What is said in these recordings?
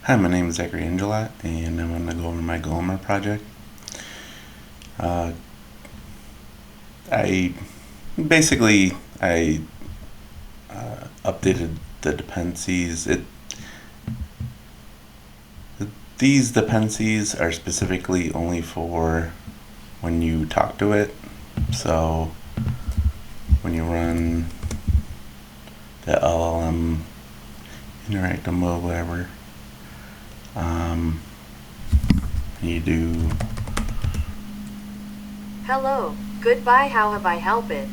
Hi, my name is Zachary Angelat, and I'm going to go over my Golang project. Uh, I basically updated the dependencies. These dependencies are specifically only for when you talk to it. So when you run the LLM interactive mode, whatever, um, you do. Hello, goodbye, how have I helped it?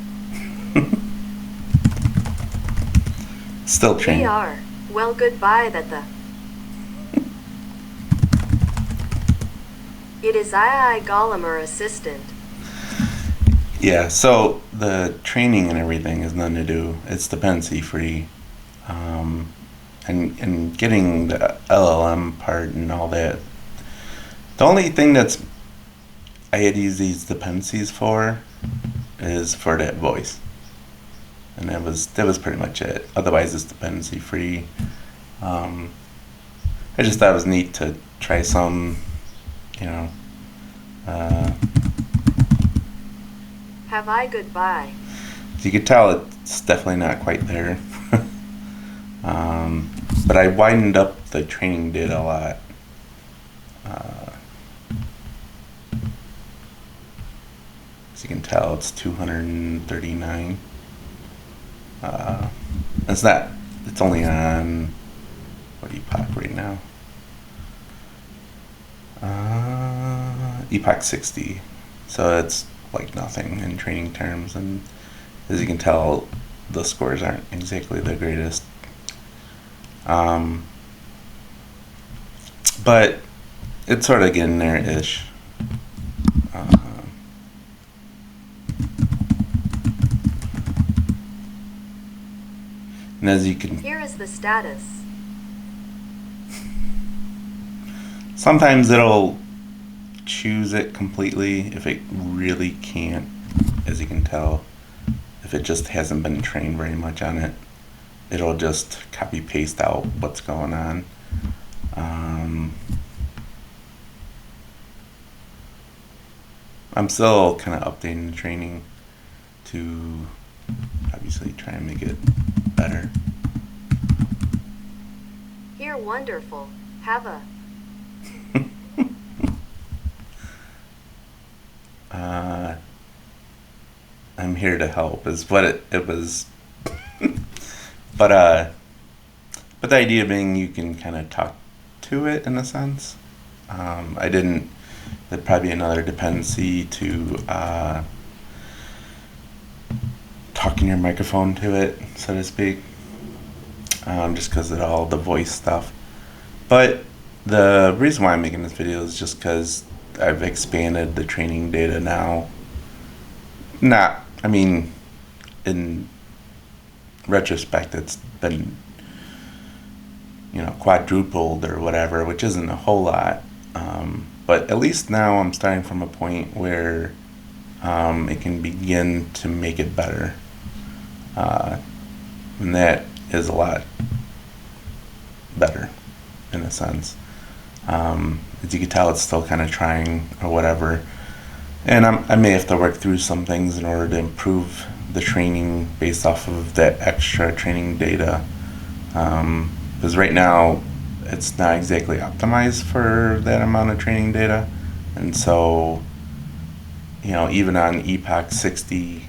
Still We train. are. Well, goodbye that the. It is I Gossamer assistant. Yeah, so the training and everything has nothing to do. It's dependency free. Um, and getting the LLM part and all that. The only thing that's I had to use these dependencies for is for that voice, and that was pretty much it. Otherwise, it's dependency free. Um, I just thought it was neat to try some, you know. Uh, Have I goodbye? you could tell it's definitely not quite there. um, but I widened up the training data a lot. Uh, as you can tell, it's 239. Uh, it's not. It's only on what epoch right now? Epoch 60. So it's like nothing in training terms, and as you can tell, the scores aren't exactly the greatest. Um, but it's sort of getting there ish. Uh, and as you can, Here is the status. sometimes it'll choose it completely if it really can't, as you can tell. If it just hasn't been trained very much on it, it'll just copy paste out what's going on. Um, I'm still kind of updating the training to obviously try and make it better. Here, wonderful. Have a. uh, I'm here to help is what it was. but uh, but the idea being you can kind of talk to it in a sense. I didn't. There'd probably be another dependency to talking your microphone to it, so to speak, just because of all the voice stuff. But the reason why I'm making this video is just because I've expanded the training data now. Not, I mean, in retrospect, it's been, quadrupled or whatever, which isn't a whole lot. But at least now I'm starting from a point where it can begin to make it better. And that is a lot better in a sense. As you can tell, it's still kind of trying or whatever. And I may have to work through some things in order to improve the training based off of that extra training data. Because right now, it's not exactly optimized for that amount of training data. And so, even on Epoch 60,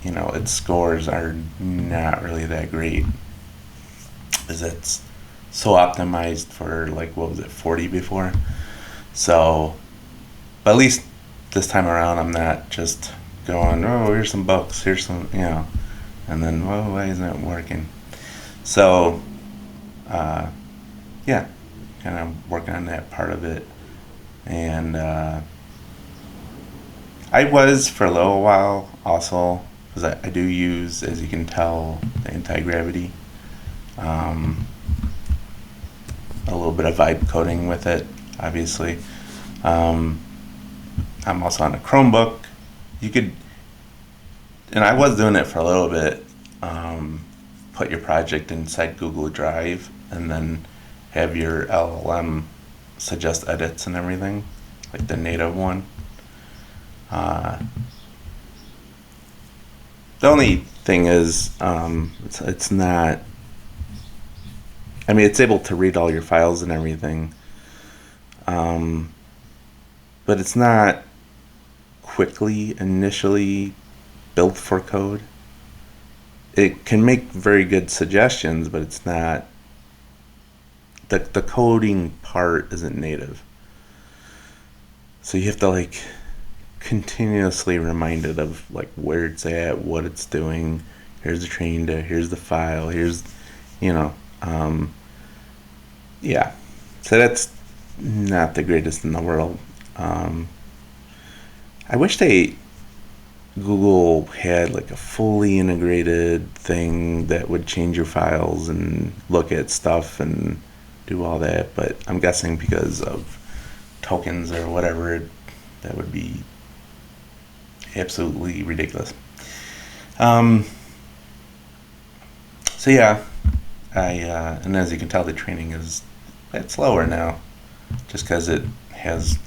its scores are not really that great. Because it's so optimized for, like, what was it, 40 before? So, but at least this time around, I'm not just going, oh, here's some bugs, here's some, and then, well, why isn't it working? So, yeah, kind of working on that part of it. And I was for a little while also, because I do use, as you can tell, the anti-gravity. A little bit of vibe coding with it, obviously. Um, I'm also on a Chromebook. You could, and I was doing it for a little bit, put your project inside Google Drive and then have your LLM suggest edits and everything, like the native one. Uh, the only thing is, it's not. I mean, it's able to read all your files and everything, um, but it's not quickly initially built for code. It can make very good suggestions, but it's not. The coding part isn't native. So you have to like continuously remind it of like where it's at, what it's doing. Here's the training data, here's the file, here's, you know, um, yeah. So that's not the greatest in the world. Um, I wish Google had like a fully integrated thing that would change your files and look at stuff and do all that, but I'm guessing because of tokens or whatever, that would be absolutely ridiculous. Um, so yeah, and as you can tell, the training is it's slower now, just because it has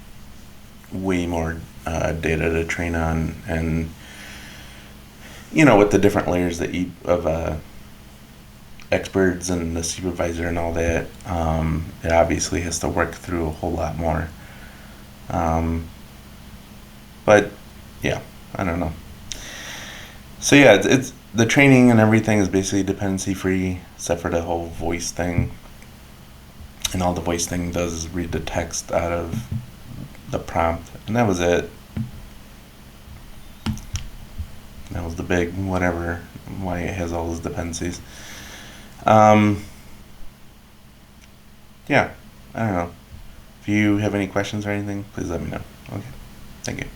way more data to train on, and with the different layers that you of experts and the supervisor and all that, it obviously has to work through a whole lot more. Um, but yeah, I don't know. So yeah, it's the training and everything is basically dependency free, except for the whole voice thing. And all the voice thing does is read the text out of the prompt, and that was it. That was the big whatever why it has all those dependencies. Um, yeah, I don't know. If you have any questions or anything, please let me know. Okay, thank you.